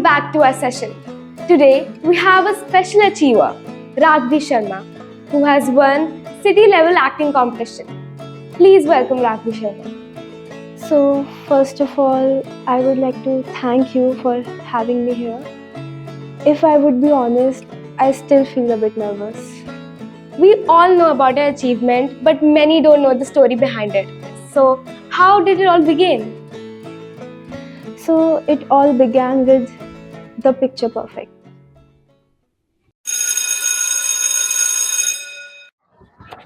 back to our session. Today, we have a special achiever, Raghvi Sharma, who has won city-level acting competition. Please welcome Raghvi Sharma. So, first of all, I would like to thank you for having me here. If I would be honest, I still feel a bit nervous. We all know about your achievement, but many don't know the story behind it. So, how did it all begin? So, it all began with the Picture Perfect.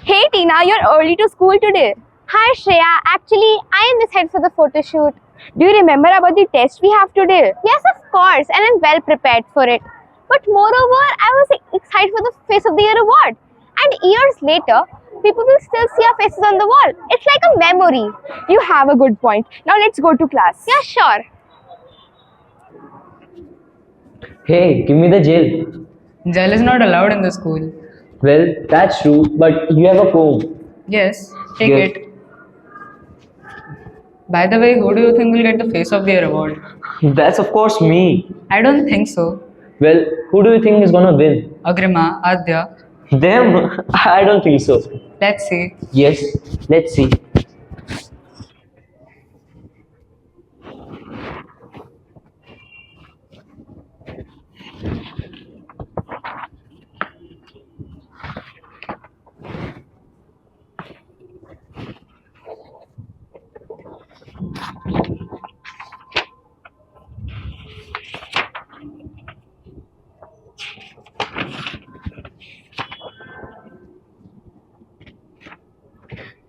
Hey Tina, you're early to school today. Hi Shreya, actually I am mishead for the photo shoot. Do you remember about the test we have today? Yes, of course, and I'm well prepared for it. But moreover, I was excited for the Face of the Year award. And years later, people will still see our faces on the wall. It's like a memory. You have a good point. Now let's go to class. Yeah, sure. Hey, give me the gel. Gel is not allowed in the school. Well, that's true, but you have a comb. Yes, take Yes. it. By the way, who do you think will get the Face of the Year award? That's of course me. I don't think so. Well, who do you think is gonna win? Agrima, Adya. Them? I don't think so. Let's see. Yes, let's see.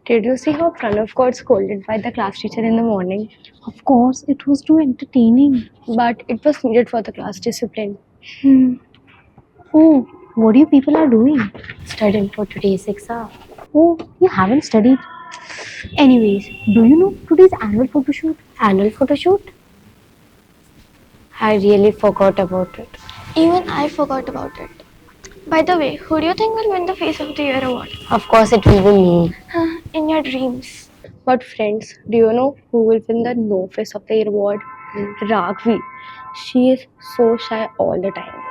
Did you see how Pranav got scolded by the class teacher in the morning? Of course, it was too entertaining. But it was needed for the class discipline. Oh, what you people are doing? Studying for today's exam. Oh, you haven't studied. Anyways, do you know today's annual photo shoot? Annual photo shoot? I really forgot about it. Even I forgot about it. By the way, who do you think will win the Face of the Year award? Of course, it will be me. In your dreams. But friends, do you know who will win the No Face of the Year award? Raghvi. She is so shy all the time.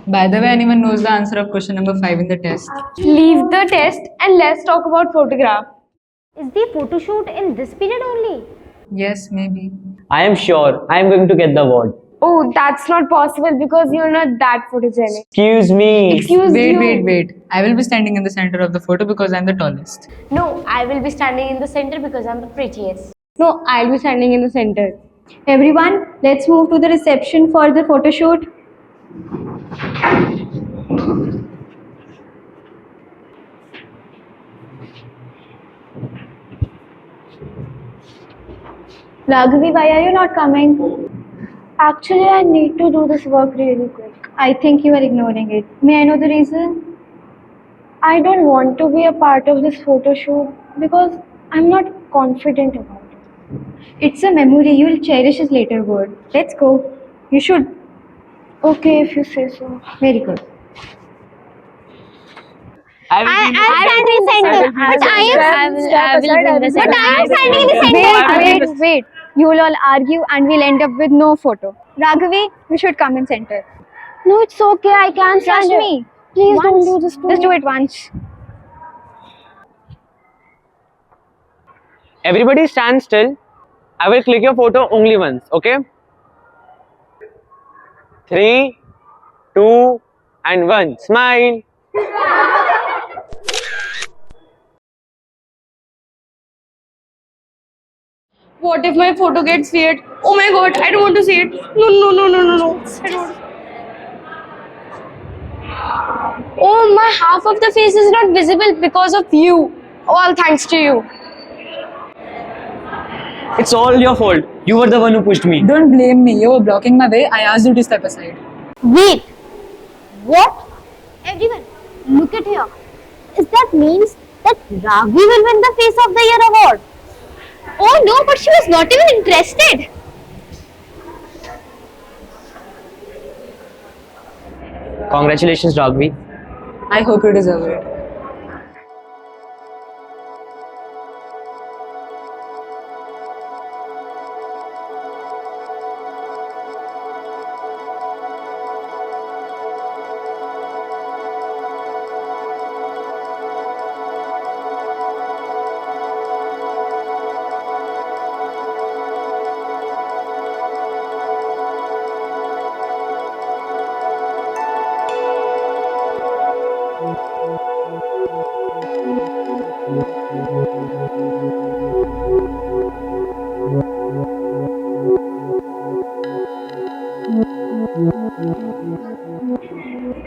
By the way, anyone knows the answer of question number 5 in the test? Leave the test and let's talk about photograph. Is the photo shoot in this period only? Yes, maybe. I am sure I am going to get the award. Oh, that's not possible because you're not that photogenic. Excuse me. Excuse you. Wait. I will be standing in the center of the photo because I'm the tallest. No, I will be standing in the center because I'm the prettiest. No, I'll be standing in the center. Everyone, let's move to the reception for the photo shoot. Raghavi, why are you not coming? Actually, I need to do this work really quick. I think you are ignoring it. May I know the reason? I don't want to be a part of this photo shoot because I'm not confident about it. It's a memory. You'll cherish it later, word. Let's go. You should. Okay, if you say so. Very good. I will I'm be standing in the center. But I am standing in the center. Wait. You will all argue and we'll end up with no photo. Raghavi, you should come in center. No, it's okay. I can trust me. Please don't do this to me. Just do it once. Everybody stand still. I will click your photo only once, okay? 3, 2, and 1. Smile. What if my photo gets weird? Oh my god, I don't want to see it. No. I don't. Oh, my half of the face is not visible because of you. All thanks to you. It's all your fault. You were the one who pushed me. Don't blame me. You were blocking my way. I asked you to step aside. Wait. What? Everyone, look at here. Is that means that Ragvi will win the Face of the Year award? Oh no, but she was not even interested. Congratulations, Ragvi. I hope you deserve it.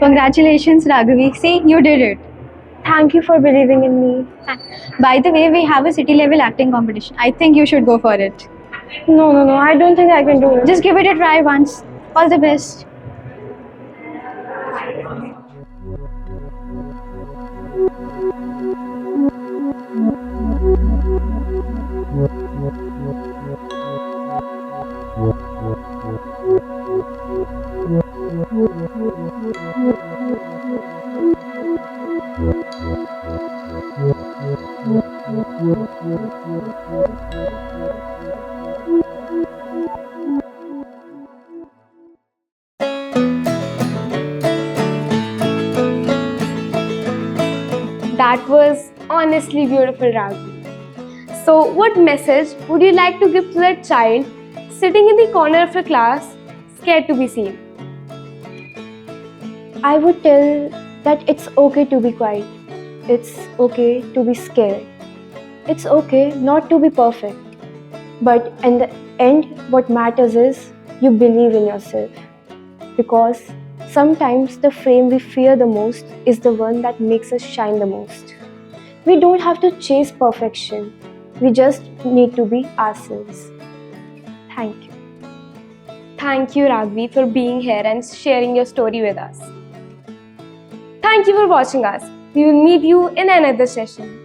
Congratulations, Raghavi. See, you did it. Thank you for believing in me. By the way, we have a city level acting competition. I think you should go for it. No, I don't think I can do it. Just give it a try once. All the best. That was honestly beautiful, Raghu. So, what message would you like to give to that child sitting in the corner of your class, scared to be seen? I would tell that it's okay to be quiet. It's okay to be scared. It's okay not to be perfect. But in the end, what matters is you believe in yourself. Because sometimes the frame we fear the most is the one that makes us shine the most. We don't have to chase perfection. We just need to be ourselves. Thank you. Thank you, Ragvi, for being here and sharing your story with us. Thank you for watching us. We will meet you in another session.